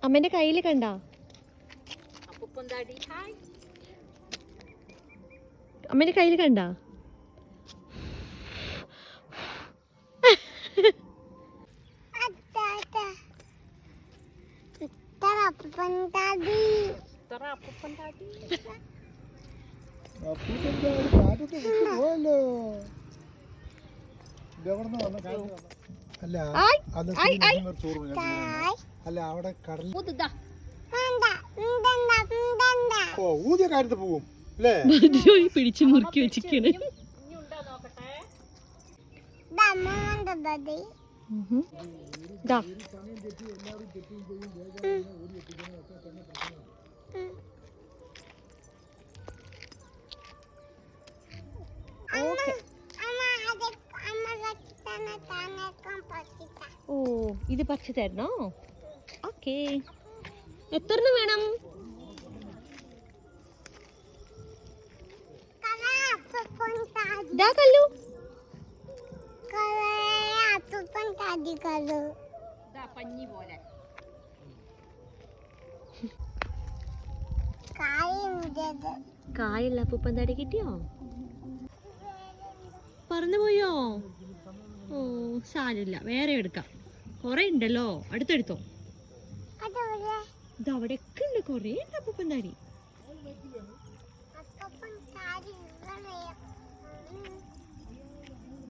അമ്മേന്റെ കയ്യിൽ കണ്ട അമ്മേന്റെ കയ്യിൽ കണ്ട അല്ല അവിടെ കടൽ ഊതിയ കാര്യത്ത് പോകും അല്ലേ? പിടിച്ചു മുറുക്കി വെച്ചിരിക്കണ്. ഓ ഇത് പറിച്ചു തരണോ? ഓക്കേ, എത്ര വേണം? കല്ലു കായല്ല അപ്പൂപ്പൻ താടി കിട്ടിയോ? പറന്നു പോയോ? ഓ സാരമില്ല, വേറെ എടുക്കാം. കൊറേ ഉണ്ടല്ലോ, അടുത്തെടുത്തോ. ഇത് അവിടെയൊക്കെ ഉണ്ട്, കൊറേ ഉണ്ട് അപ്പൂപ്പൻ താടി.